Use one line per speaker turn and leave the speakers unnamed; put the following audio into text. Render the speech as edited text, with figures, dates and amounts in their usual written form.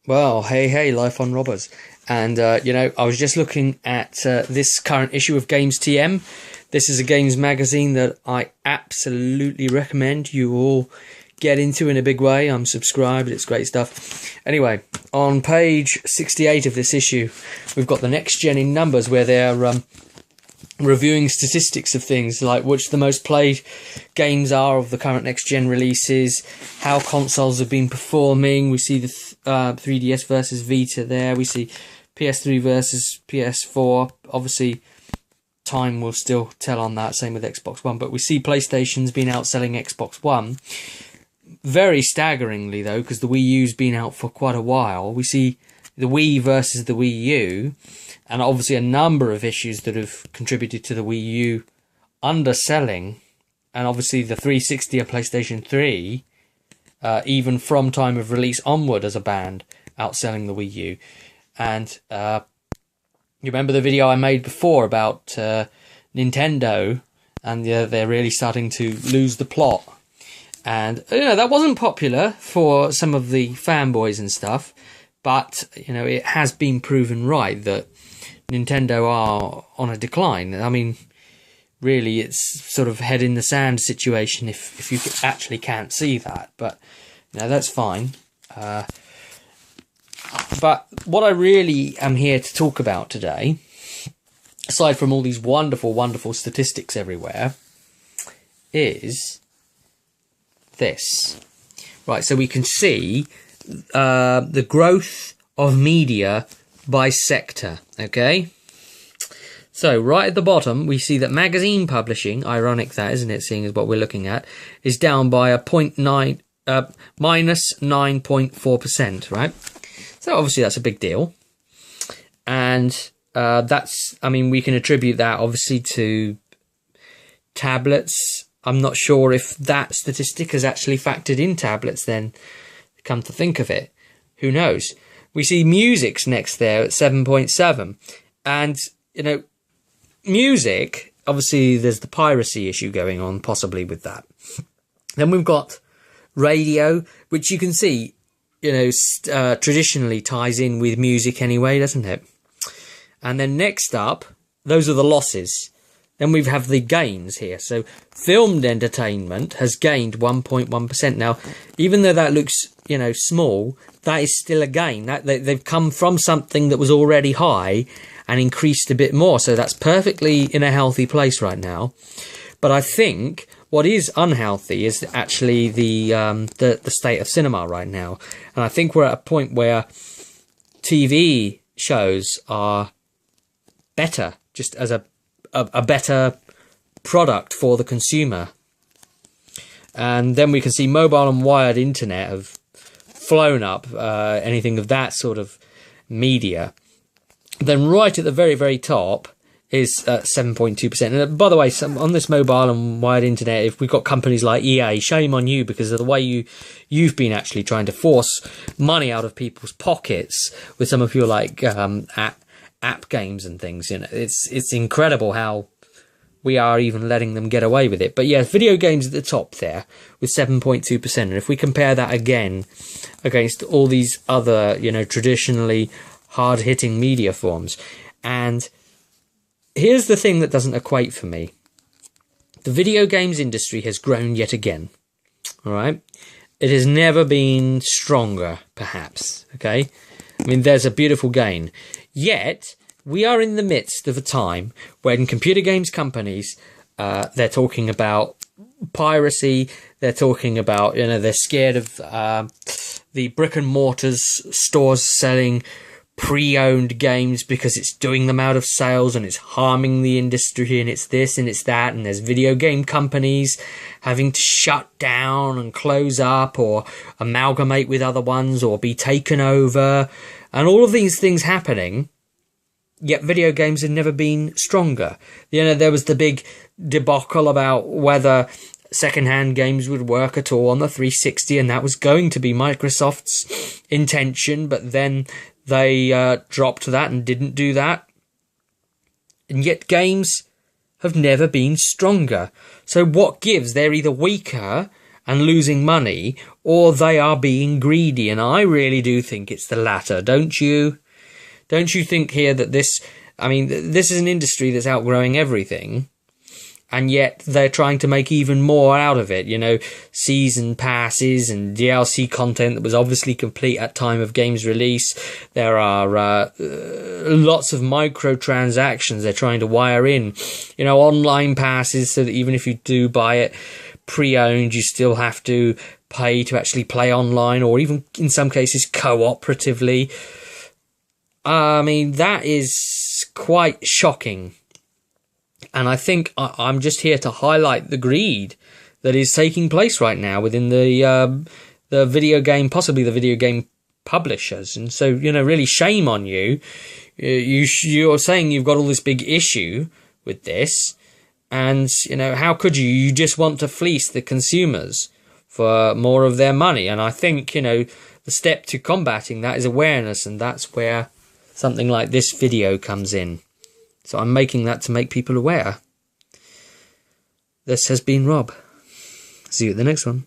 Well, hey, Life on Robbers. And, I was just looking at this current issue of Games TM. This is a games magazine that I absolutely recommend you all get into in a big way. I'm subscribed, it's great stuff. Anyway, on page 68 of this issue, we've got the Next Gen in numbers where they're reviewing statistics of things like which the most played games are of the current next gen releases, how consoles have been performing. We see the 3DS versus Vita there. We see PS3 versus PS4. Obviously, time will still tell on that. Same with Xbox One. But we see PlayStation's been outselling Xbox One. Very staggeringly, though, because the Wii U's been out for quite a while. We see the Wii versus the Wii U, and obviously a number of issues that have contributed to the Wii U underselling, and obviously the 360 and PlayStation 3, even from time of release onward as a band, outselling the Wii U. And you remember the video I made before about Nintendo, and they're really starting to lose the plot. And, that wasn't popular for some of the fanboys and stuff, but, it has been proven right that Nintendo are on a decline. I mean, really, it's sort of head in the sand situation if you actually can't see that. But, that's fine. But what I really am here to talk about today, aside from all these wonderful, wonderful statistics everywhere, is this. Right, so we can see the growth of media by sector, okay? So right at the bottom, we see that magazine publishing, ironic that, isn't it, seeing as what we're looking at, is down by a minus 9.4%, right? So obviously that's a big deal. And we can attribute that obviously to tablets. I'm not sure if that statistic has actually factored in tablets then, come to think of it. Who knows? We see music's next there at 7.7. And, music, obviously there's the piracy issue going on possibly with that. Then we've got radio, which you can see, traditionally ties in with music anyway, doesn't it? And then next up, those are the losses. Then we have the gains here. So filmed entertainment has gained 1.1%. Now, even though that looks, small, that is still a gain. They've come from something that was already high and increased a bit more. So that's perfectly in a healthy place right now. But I think what is unhealthy is actually the state of cinema right now. And I think we're at a point where TV shows are better, just as a better product for the consumer. And then we can see mobile and wired internet have flown up, anything of that sort of media. Then right at the very, very top is 7.2%. And by the way, on this mobile and wired internet, if we've got companies like EA, shame on you, because of the way you've been actually trying to force money out of people's pockets with some of your app games and things. It's incredible how we are even letting them get away with it. But yeah, video games at the top there with 7.2%. And if we compare that again against all these other, traditionally hard-hitting media forms, and here's the thing that doesn't equate for me. The video games industry has grown yet again. All right? It has never been stronger, perhaps. Okay? I mean, there's a beautiful gain. Yet, we are in the midst of a time when computer games companies, they're talking about piracy, they're talking about, they're scared of the brick and mortars stores selling pre-owned games because it's doing them out of sales and it's harming the industry, and it's this and it's that, and there's video game companies having to shut down and close up or amalgamate with other ones or be taken over, and all of these things happening, yet video games have never been stronger. There was the big debacle about whether second-hand games would work at all on the 360, and that was going to be Microsoft's intention, but then they dropped that and didn't do that. And yet games have never been stronger. So what gives? They're either weaker and losing money, or they are being greedy. And I really do think it's the latter, don't you? Don't you think here that this is an industry that's outgrowing everything, and yet they're trying to make even more out of it, season passes and DLC content that was obviously complete at time of game's release. There are lots of microtransactions they're trying to wire in, online passes, so that even if you do buy it pre-owned, you still have to pay to actually play online, or even in some cases cooperatively. That is quite shocking. And I think I'm just here to highlight the greed that is taking place right now within the video game, possibly the video game publishers. And so, really shame on you. You're saying you've got all this big issue with this. And, how could you? You just want to fleece the consumers for more of their money. And I think, the step to combating that is awareness. And that's where something like this video comes in. So I'm making that to make people aware. This has been Rob. See you at the next one.